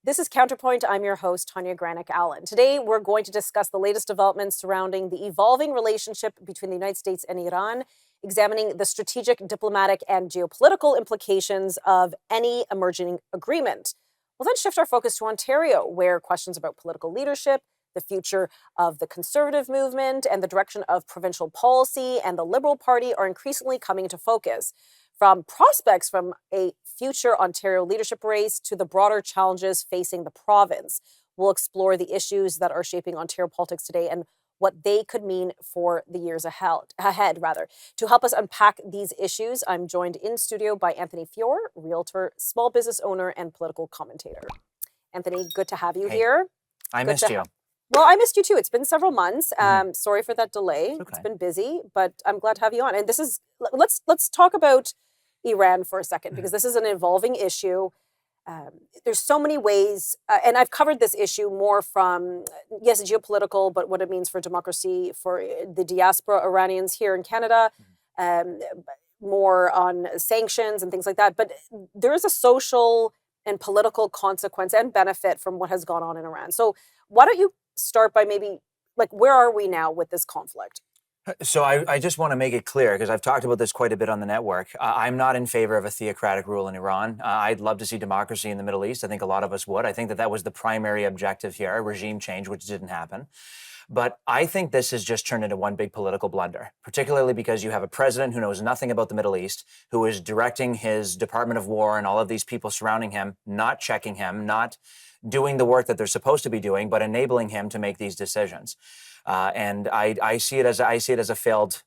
This is CounterPoint. I'm your host, Tanya Granic Allen. Today, we're going to discuss the latest developments surrounding the evolving relationship between the United States and Iran, examining the strategic, diplomatic, and geopolitical implications of any emerging agreement. We'll then shift our focus to Ontario, where questions about political leadership, the future of the Conservative movement, and the direction of provincial policy and the Liberal Party are increasingly coming into focus. From prospects from a future Ontario leadership race to the broader challenges facing the province. We'll explore the issues that are shaping Ontario politics today and what they could mean for the years ahead. To help us unpack these issues, I'm joined in studio by Anthony Feor, realtor, small business owner, and political commentator. Anthony, good to have you here. I missed you. Well, I missed you too. It's been several months. Sorry for that delay. Okay. It's been busy, but I'm glad to have you on. And this is let's talk about Iran for a second, because this is an evolving issue. There's so many ways, and I've covered this issue more from, yes, geopolitical, but what it means for democracy, for the diaspora Iranians here in Canada, more on sanctions and things like that. But there is a social and political consequence and benefit from what has gone on in Iran. So why don't you start by maybe, where are we now with this conflict? So I just want to make it clear, because I've talked about this quite a bit on the network. I'm not in favor of a theocratic rule in Iran. I'd love to see democracy in the Middle East. I think a lot of us would. I think that was the primary objective here, regime change, which didn't happen. But I think this has just turned into one big political blunder, particularly because you have a president who knows nothing about the Middle East, who is directing his Department of War and all of these people surrounding him, not checking him, not doing the work that they're supposed to be doing, but enabling him to make these decisions. And I see it as a failed.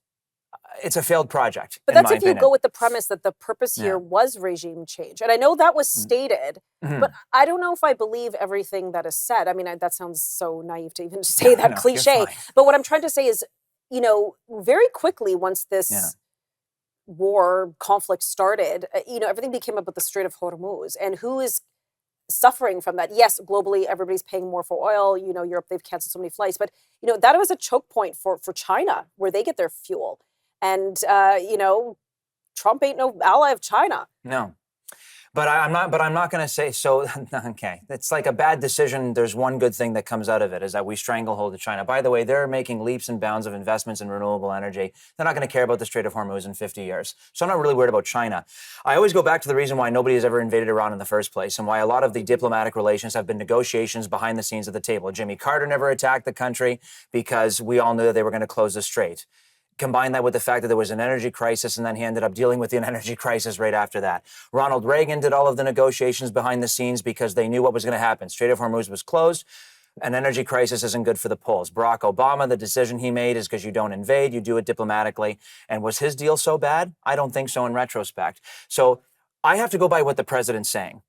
It's a failed project. But that's if you go with the premise that the purpose here was regime change. And I know that was stated, but I don't know if I believe everything that is said. I mean, that sounds so naive to even say that cliche. But what I'm trying to say is, very quickly once this war conflict started, everything became about the Strait of Hormuz and who is suffering from that. Yes, globally, everybody's paying more for oil. Europe, they've canceled so many flights. But, that was a choke point for China, where they get their fuel. And, Trump ain't no ally of China. No. But I'm not going to say so. Okay. It's like a bad decision. There's one good thing that comes out of it, is that we stranglehold to China. By the way, they're making leaps and bounds of investments in renewable energy. They're not going to care about the Strait of Hormuz in 50 years. So I'm not really worried about China. I always go back to the reason why nobody has ever invaded Iran in the first place, and why a lot of the diplomatic relations have been negotiations behind the scenes at the table. Jimmy Carter never attacked the country because we all knew that they were going to close the strait. Combine that with the fact that there was an energy crisis, and then he ended up dealing with the energy crisis right after that. Ronald Reagan did all of the negotiations behind the scenes because they knew what was going to happen. Strait of Hormuz was closed. An energy crisis isn't good for the polls. Barack Obama, the decision he made is because you don't invade, you do it diplomatically. And was his deal so bad? I don't think so in retrospect. So I have to go by what the president's saying.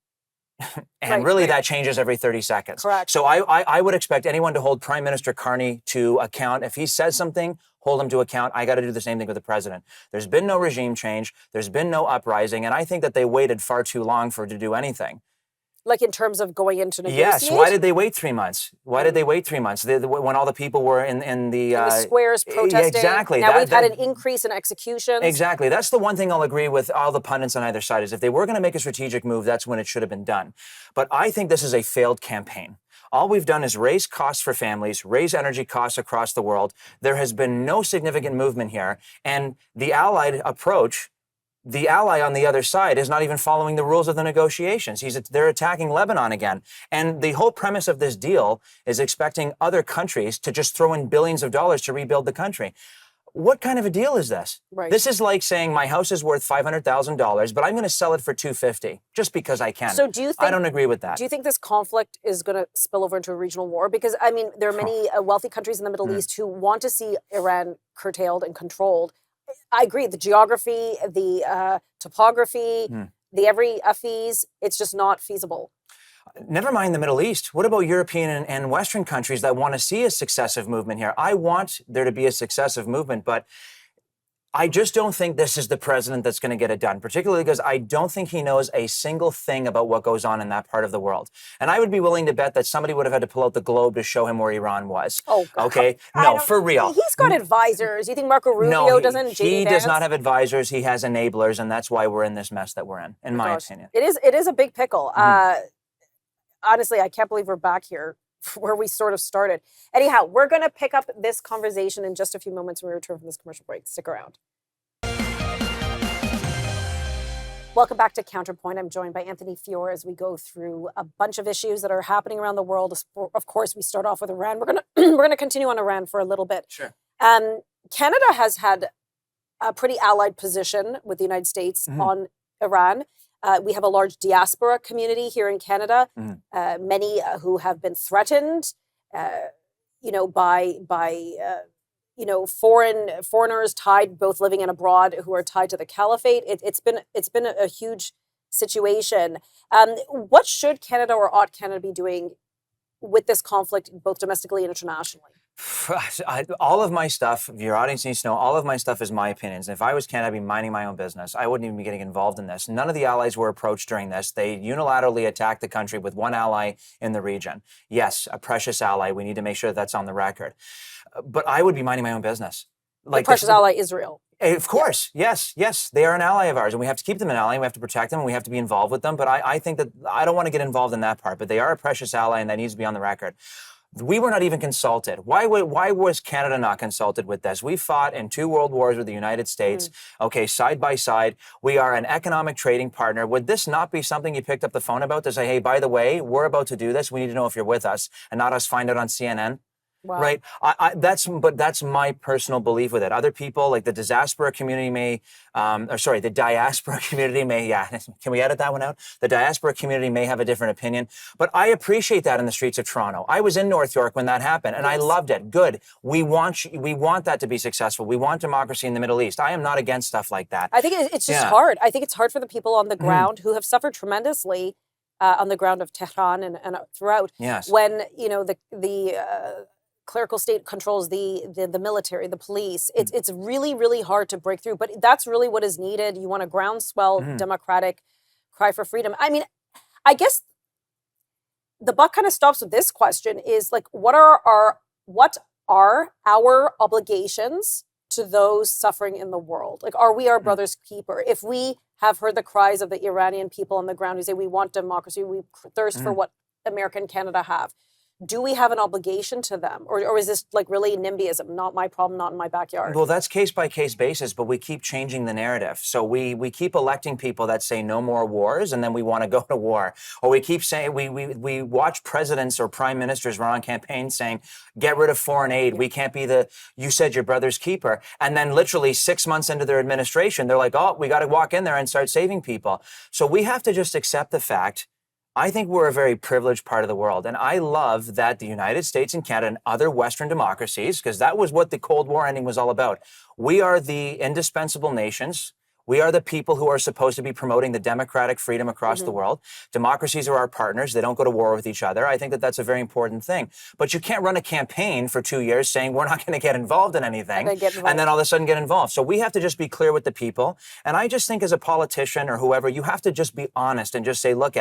And that changes every 30 seconds. Correct. So I would expect anyone to hold Prime Minister Carney to account. If he says something, hold him to account. I got to do the same thing with the president. There's been no regime change. There's been no uprising. And I think that they waited far too long to do anything. Like in terms of going into negotiate? Yes. Why did they wait 3 months? Why did they wait 3 months? When all the people were in the squares protesting. Exactly. Now we've had an increase in executions. Exactly. That's the one thing I'll agree with all the pundits on either side, is if they were going to make a strategic move, that's when it should have been done. But I think this is a failed campaign. All we've done is raise costs for families, raise energy costs across the world. There has been no significant movement here. And the allied approach, the ally on the other side, is not even following the rules of the negotiations. They're attacking Lebanon again. And the whole premise of this deal is expecting other countries to just throw in billions of dollars to rebuild the country. What kind of a deal is this? Right. This is like saying my house is worth $500,000, but I'm going to sell it for $250 just because I can. So do you think, I don't agree with that. Do you think this conflict is going to spill over into a regional war? Because, I mean, there are many wealthy countries in the Middle East who want to see Iran curtailed and controlled. I agree. The geography, the topography, the every fees, it's just not feasible. Never mind the Middle East. What about European and Western countries that want to see a successive movement here? I want there to be a successive movement, but I just don't think this is the president that's going to get it done, particularly because I don't think he knows a single thing about what goes on in that part of the world. And I would be willing to bet that somebody would have had to pull out the globe to show him where Iran was. Oh, God. Okay? No, for real. He's got advisors. You think Marco Rubio doesn't? He does not have advisors. He has enablers, and that's why we're in this mess that we're in my opinion. It is a big pickle. honestly, I can't believe we're back here where we sort of started. Anyhow, we're going to pick up this conversation in just a few moments when we return from this commercial break. Stick around. Welcome back to CounterPoint. I'm joined by Anthony Feor as we go through a bunch of issues that are happening around the world. Of course, we start off with Iran. We're gonna continue on Iran for a little bit. Sure. Canada has had a pretty allied position with the United States on Iran. We have a large diaspora community here in Canada. Many who have been threatened, by foreigners tied, both living and abroad, who are tied to the caliphate. It's been a huge situation. What should Canada or ought Canada be doing with this conflict, both domestically and internationally? All of my stuff, your audience needs to know, all of my stuff is my opinions. And if I was Canada, I'd be minding my own business. I wouldn't even be getting involved in this. None of the allies were approached during this. They unilaterally attacked the country with one ally in the region. Yes, a precious ally. We need to make sure that that's on the record. But I would be minding my own business. Like the precious ally, Israel. Of course, yes. They are an ally of ours, and we have to keep them an ally, and we have to protect them, and we have to be involved with them. But I think that I don't want to get involved in that part, but they are a precious ally, and that needs to be on the record. We were not even consulted. Why was Canada not consulted with this? We fought in 2 world wars with the United States, side by side. We are an economic trading partner. Would this not be something you picked up the phone about to say, hey, by the way, we're about to do this. We need to know if you're with us, and not us find it on CNN? Wow. Right. That's my personal belief with it. Other people, like the Diaspora community the Diaspora community may, can we edit that one out? The Diaspora community may have a different opinion, but I appreciate that in the streets of Toronto. I was in North York when that happened, and I loved it. Good. We want that to be successful. We want democracy in the Middle East. I am not against stuff like that. I think it's just hard. I think it's hard for the people on the ground who have suffered tremendously on the ground of Tehran and throughout. Yes. When the clerical state controls the military, the police. It's really, really hard to break through. But that's really what is needed. You want a groundswell democratic cry for freedom. I mean, I guess the buck kind of stops with this question: is like, what are our obligations to those suffering in the world? Like, are we our brother's keeper? If we have heard the cries of the Iranian people on the ground who say we want democracy, we thirst for what America and Canada have, do we have an obligation to them? Or is this like really NIMBYism? Not my problem, not in my backyard. Well, that's case by case basis, but we keep changing the narrative. So we keep electing people that say no more wars, and then we want to go to war. Or we keep saying, we watch presidents or prime ministers run on campaigns saying, get rid of foreign aid. We can't be you said your brother's keeper. And then literally 6 months into their administration, they're like, oh, we got to walk in there and start saving people. So we have to just accept the fact. I think we're a very privileged part of the world. And I love that the United States and Canada and other Western democracies, because that was what the Cold War ending was all about. We are the indispensable nations. We are the people who are supposed to be promoting the democratic freedom across the world. Democracies are our partners. They don't go to war with each other. I think that that's a very important thing. But you can't run a campaign for 2 years saying we're not going to get involved in anything and then all of a sudden get involved. So we have to just be clear with the people. And I just think as a politician or whoever, you have to just be honest and just say, look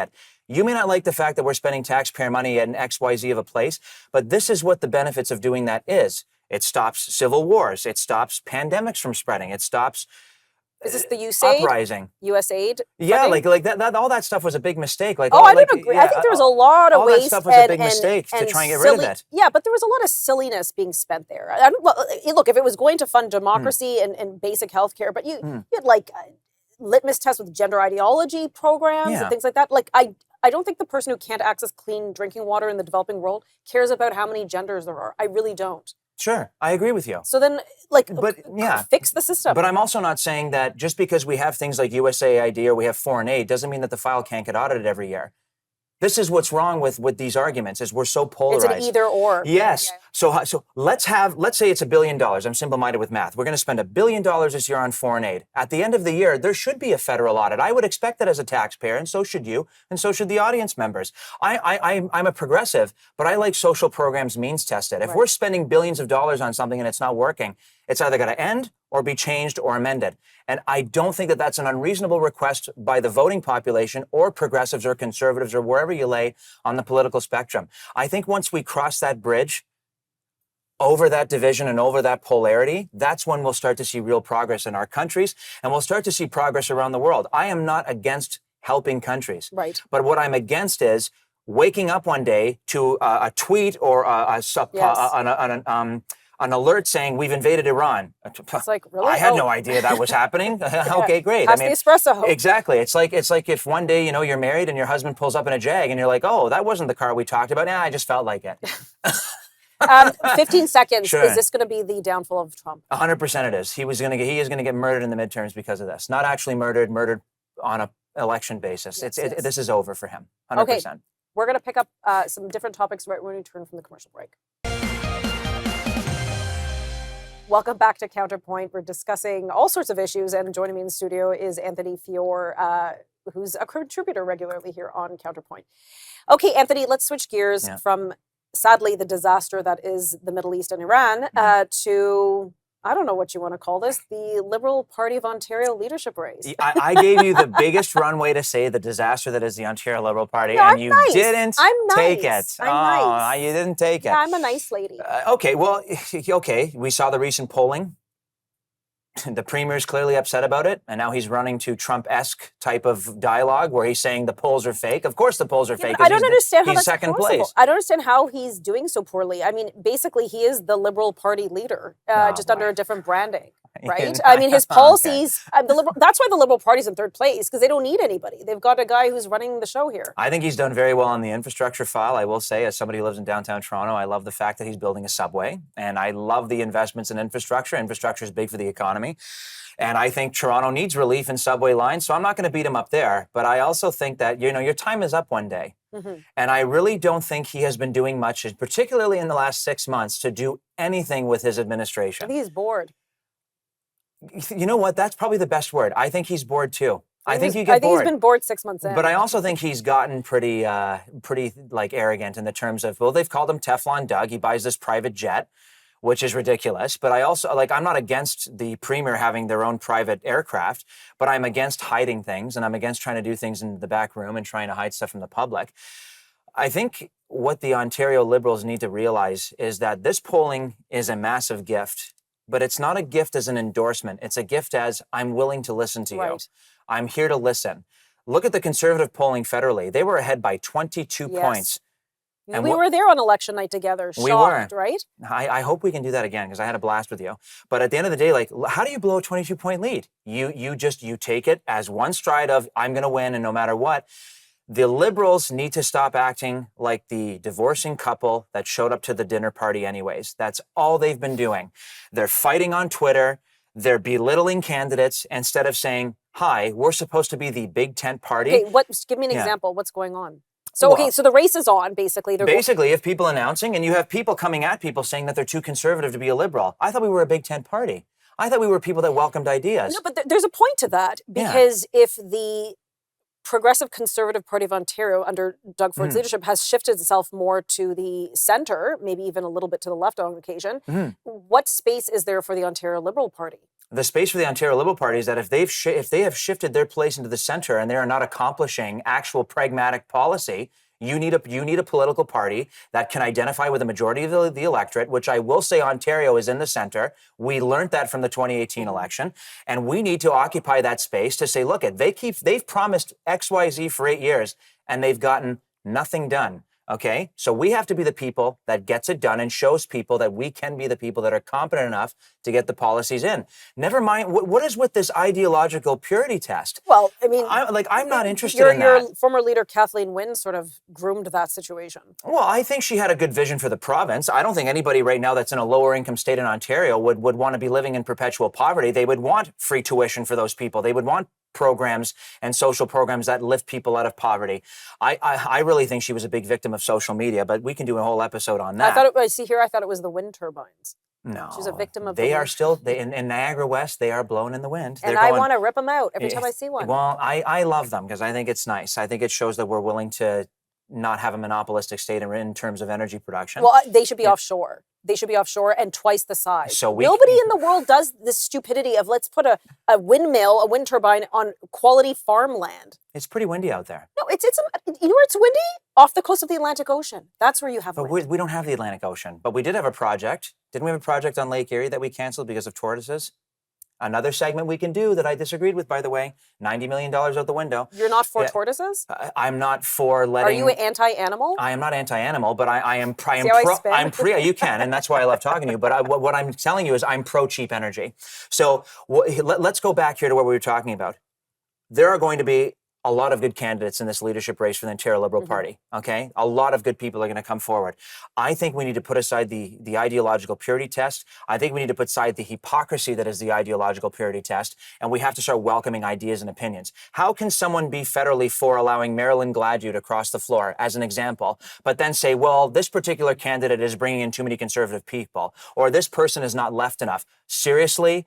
you may not like the fact that we're spending taxpayer money at an XYZ of a place, but this is what the benefits of doing that is. It stops civil wars. It stops pandemics from spreading. It stops Is this the USAID? Uprising. USAID? Yeah, like that. All that stuff was a big mistake. Like, I don't agree. I think there was a lot of waste. All that stuff was a big mistake to try and get rid of it. Yeah, but there was a lot of silliness being spent there. Look, if it was going to fund democracy and basic health care, but you had like litmus tests with gender ideology programs and things like that. Like, I don't think the person who can't access clean drinking water in the developing world cares about how many genders there are. I really don't. Sure, I agree with you. So then, fix the system. But I'm also not saying that just because we have things like USAID or we have foreign aid doesn't mean that the file can't get audited every year. This is what's wrong with these arguments, is we're so polarized. It's an either or. Yes. Okay. So let's say it's $1 billion. I'm simple-minded with math. We're going to spend $1 billion this year on foreign aid. At the end of the year, there should be a federal audit. I would expect that as a taxpayer, and so should you, and so should the audience members. I'm a progressive, but I like social programs means tested. If we're spending billions of dollars on something and it's not working, it's either got to end or be changed or amended. And I don't think that that's an unreasonable request by the voting population or progressives or conservatives or wherever you lay on the political spectrum. I think once we cross that bridge over that division and over that polarity, that's when we'll start to see real progress in our countries, and we'll start to see progress around the world. I am not against helping countries. Right. But what I'm against is waking up one day to a tweet or an alert saying we've invaded Iran. It's like, really? I had no idea that was happening. Okay, great. Pass the espresso. Exactly. It's like if one day, you know, you're married and your husband pulls up in a Jag and you're like, oh, that wasn't the car we talked about. Nah, I just felt like it. 15 seconds. Sure. Is this going to be the downfall of Trump? 100% it is. He is going to get murdered in the midterms because of this. Not actually murdered on a election basis. Yes, This is over for him. 100%. Okay. We're going to pick up some different topics right when we return from the commercial break. Welcome back to CounterPoint. We're discussing all sorts of issues, and joining me in the studio is Anthony Feor, who's a contributor regularly here on CounterPoint. Okay, Anthony, let's switch gears from, sadly, the disaster that is the Middle East and Iran to, I don't know what you want to call this, the Liberal Party of Ontario leadership race. I gave you the biggest runway to say the disaster that is the Ontario Liberal Party, and you didn't take it. You didn't take it. Yeah, I'm a nice lady. Okay, well, okay, we saw the recent polling. The premier is clearly upset about it, and now he's running to Trump-esque type of dialogue where he's saying the polls are fake. Of course the polls are fake. I don't understand how he's that's second possible. place. I don't understand how he's doing so poorly. I mean, basically, he is the Liberal Party leader, just under a different branding, right? I mean, his policies, that's why the Liberal Party's in third place, because they don't need anybody. They've got a guy who's running the show here. I think he's done very well on the infrastructure file. I will say, as somebody who lives in downtown Toronto, I love the fact that he's building a subway, and I love the investments in infrastructure. Infrastructure is big for the economy. And I think Toronto needs relief in subway lines, so I'm not going to beat him up there. But I also think that, you know, your time is up one day. And I really don't think he has been doing much, particularly in the last 6 months, to do anything with his administration. I think he's bored. You know what? That's probably the best word. I think he's bored too. I think he's been bored 6 months in. But I also think he's gotten pretty like arrogant in the terms of, well, they've called him Teflon Doug. He buys this private jet, which is ridiculous. But I also, I'm not against the premier having their own private aircraft, but I'm against hiding things, and I'm against trying to do things in the back room and trying to hide stuff from the public. I think what the Ontario Liberals need to realize is that this polling is a massive gift, but it's not a gift as an endorsement. It's a gift as, I'm willing to listen to you. I'm here to listen. Look at the Conservative polling federally. They were ahead by 22 points. And we were there on election night together, shocked, right? I hope we can do that again, because I had a blast with you. But at the end of the day, how do you blow a 22-point lead? You take it as one stride of, I'm going to win, and no matter what. The Liberals need to stop acting like the divorcing couple that showed up to the dinner party anyways. That's all they've been doing. They're fighting on Twitter. They're belittling candidates instead of saying, hi, we're supposed to be the big tent party. Okay, give me an example. What's going on? So, so the race is on, basically. Basically, if people announcing, and you have people coming at people saying that they're too conservative to be a liberal. I thought we were a big tent party. I thought we were people that welcomed ideas. No, but there's a point to that, because if the Progressive Conservative Party of Ontario, under Doug Ford's leadership, has shifted itself more to the centre, maybe even a little bit to the left on occasion, what space is there for the Ontario Liberal Party? The space for the Ontario Liberal Party is that if they have shifted their place into the centre and they are not accomplishing actual pragmatic policy, you need a political party that can identify with the majority of the electorate, which I will say Ontario is in the centre. We learned that from the 2018 election, and we need to occupy that space to say, look, they've promised XYZ for 8 years, and they've gotten nothing done. Okay, so we have to be the people that gets it done and shows people that we can be the people that are competent enough to get the policies in. Never mind, what is with this ideological purity test? Well, I mean, I'm not interested in that. Your former leader, Kathleen Wynne, sort of groomed that situation. Well, I think she had a good vision for the province. I don't think anybody right now that's in a lower income state in Ontario would want to be living in perpetual poverty. They would want free tuition for those people. They would want programs and social programs that lift people out of poverty. I really think she was a big victim of social media, but we can do a whole episode on that. I thought it was the wind turbines. No. She's a victim of They are still, in Niagara West, they are blown in the wind. And I want to rip them out every time I see one. Well, I love them because I think it's nice. I think it shows that we're willing to not have a monopolistic state in terms of energy production. Well, they should be offshore. They should be offshore and twice the size. So nobody in the world does this stupidity of let's put a windmill, a wind turbine on quality farmland. It's pretty windy out there. No, it's you know where it's windy? Off the coast of the Atlantic Ocean. That's where you have wind. We don't have the Atlantic Ocean, but we did have a project. Didn't we have a project on Lake Erie that we canceled because of tortoises? Another segment we can do that I disagreed with, by the way, $90 million out the window. You're not for tortoises? I'm not for letting... Are you anti-animal? I am not anti-animal, but I am See how I spin? you can, and that's why I love talking to you. But what I'm telling you is I'm pro-cheap energy. So let's go back here to what we were talking about. There are going to be a lot of good candidates in this leadership race for the Ontario Liberal Party, okay? A lot of good people are going to come forward. I think we need to put aside the ideological purity test. I think we need to put aside the hypocrisy that is the ideological purity test, and we have to start welcoming ideas and opinions. How can someone be federally for allowing Marilyn Gladu to cross the floor, as an example, but then say, well, this particular candidate is bringing in too many conservative people, or this person is not left enough? Seriously?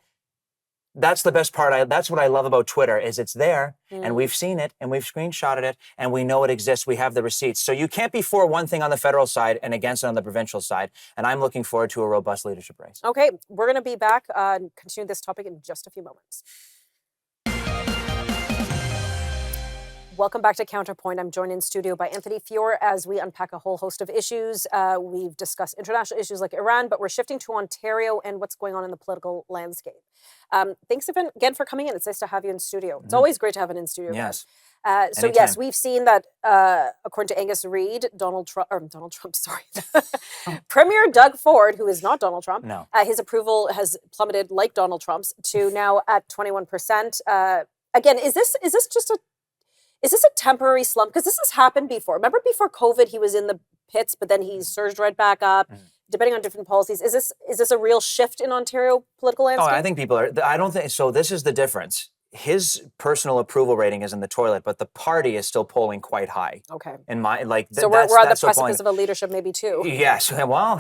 That's the best part. That's what I love about Twitter is it's there and we've seen it and we've screenshotted it and we know it exists. We have the receipts. So you can't be for one thing on the federal side and against it on the provincial side. And I'm looking forward to a robust leadership race. Okay, we're going to be back and continue this topic in just a few moments. Welcome back to CounterPoint. I'm joined in studio by Anthony Feor as we unpack a whole host of issues. We've discussed international issues like Iran, but we're shifting to Ontario and what's going on in the political landscape. Thanks again for coming in. It's nice to have you in studio. It's always great to have an in-studio. Yes. So yes, we've seen that according to Angus Reid, Premier Doug Ford, who is not Donald Trump, his approval has plummeted like Donald Trump's to now at 21%. Again, is this a temporary slump? Because this has happened before. Remember before COVID, he was in the pits, but then he surged right back up, depending on different policies. Is this a real shift in Ontario political landscape? Oh, I think people are, I don't think, so this is the difference. His personal approval rating is in the toilet, but the party is still polling quite high. Okay. In my, like, so we're on the precipice of a leadership maybe too. Yes. Well,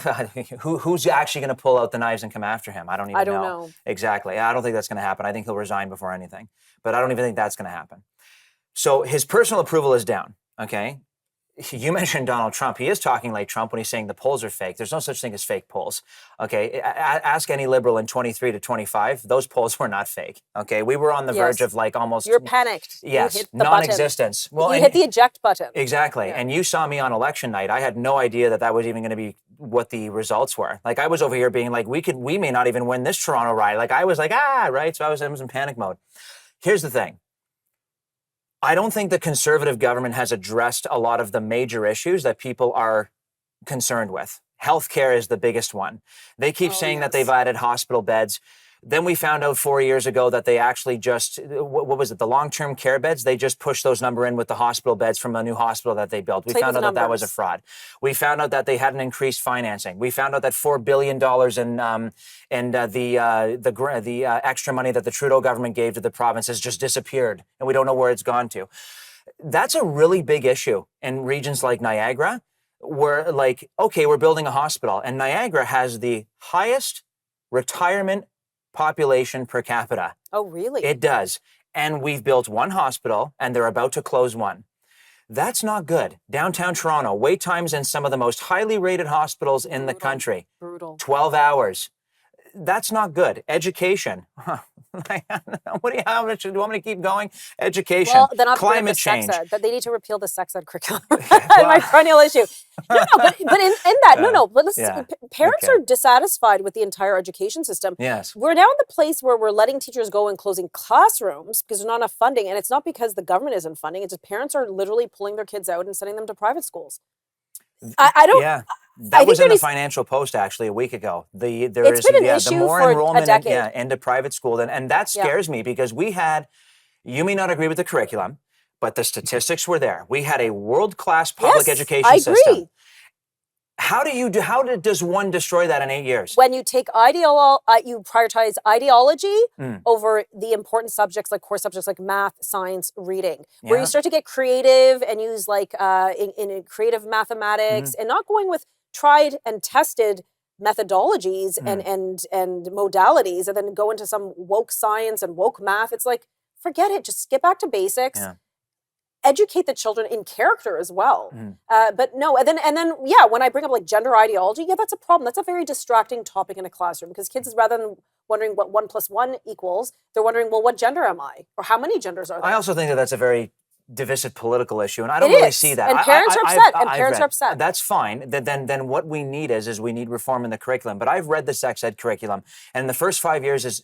who's actually going to pull out the knives and come after him? I don't know. Exactly. I don't think that's going to happen. I think he'll resign before anything, but I don't even think that's going to happen. So his personal approval is down, okay? You mentioned Donald Trump. He is talking like Trump when he's saying the polls are fake. There's no such thing as fake polls, okay? Ask any liberal in 23 to 25. Those polls were not fake, okay? We were on the verge of like almost... You're panicked. Yes, you hit the non-existence. Button. Well, you hit the eject button. Exactly. Yeah. And you saw me on election night. I had no idea that was even going to be what the results were. Like I was over here being like, we may not even win this Toronto ride. Like I was like, right? So I was in panic mode. Here's the thing. I don't think the Conservative government has addressed a lot of the major issues that people are concerned with. Healthcare is the biggest one. They keep saying that they've added hospital beds. Then we found out 4 years ago that they actually just, what was it, the long-term care beds? They just pushed those number in with the hospital beds from a new hospital that they built. We found out that was a fraud. We found out that they hadn't increased financing. We found out that $4 billion in the extra money that the Trudeau government gave to the provinces just disappeared, and we don't know where it's gone to. That's a really big issue in regions like Niagara, where like, okay, we're building a hospital, and Niagara has the highest retirement population per capita. Oh, really? It does. And we've built one hospital and they're about to close one. That's not good. Downtown Toronto, wait times in some of the most highly rated hospitals in the country. Brutal. 12 hours. That's not good. Education. How much do you want me to keep going? Education. Well, then climate change. Sex ed, that they need to repeal the sex ed curriculum. My perennial issue. But in that, but listen, parents are dissatisfied with the entire education system. Yes. We're now in the place where we're letting teachers go and closing classrooms because there's not enough funding. And it's not because the government isn't funding. It's just parents are literally pulling their kids out and sending them to private schools. I don't... Yeah. That was in the Financial Post actually a week ago. It's been an issue the more for enrollment a decade. into private school, and that scares me because we had, you may not agree with the curriculum, but the statistics were there. We had a world-class public education system. I agree. How does one destroy that in 8 years? When you take you prioritize ideology over the important subjects like core subjects like math, science, reading, where you start to get creative and use like in creative mathematics and not going with tried and tested methodologies and modalities and then go into some woke science and woke math. It's like, forget it. Just get back to basics. Yeah. Educate the children in character as well. But no, and then when I bring up like gender ideology, that's a problem. That's a very distracting topic in a classroom because kids, rather than wondering what 1 + 1 equals, they're wondering, well, what gender am I? Or how many genders are there? I also think that that's a very divisive political issue, and I It don't really is. see that. And parents are upset, and I've parents are read- upset. That's fine. Then what we need is we need reform in the curriculum. But I've read the sex ed curriculum, and the first 5 years is,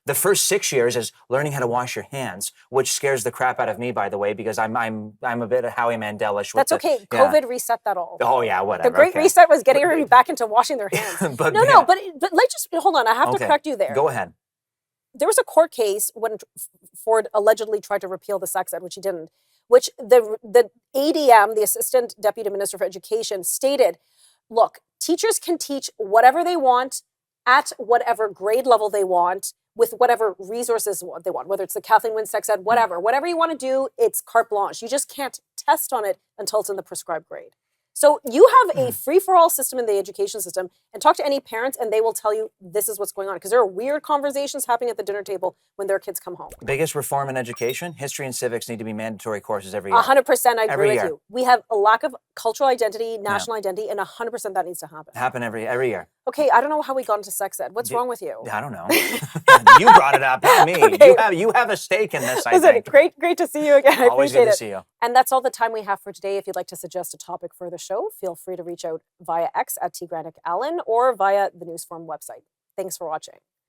the first 6 years is learning how to wash your hands, which scares the crap out of me, by the way, because I'm a bit of Howie Mandelish. That's okay. COVID reset that all. Oh yeah, whatever. The Great Reset was getting everybody back into washing their hands. but but let's just hold on. I have to correct you there. Go ahead. There was a court case when Ford allegedly tried to repeal the sex ed, which he didn't, which the ADM, the Assistant Deputy Minister for Education, stated, look, teachers can teach whatever they want at whatever grade level they want with whatever resources they want, whether it's the Kathleen Wynne sex ed, whatever you want to do, it's carte blanche. You just can't test on it until it's in the prescribed grade. So you have a free-for-all system in the education system, and talk to any parents and they will tell you this is what's going on, because there are weird conversations happening at the dinner table when their kids come home. Biggest reform in education, history and civics need to be mandatory courses every year. 100% I agree with you. We have a lack of cultural identity, national identity, and 100% that needs to happen. Happen every year. Okay, I don't know how we got into sex ed. What's wrong with you? I don't know. You brought it up, not me. Okay. You have a stake in this, I think. Great to see you again. I Always appreciate good it. to see you. And that's all the time we have for today. If you'd like to suggest a topic for the show, feel free to reach out via X at Granic Allen or via the Newsform website. Thanks for watching.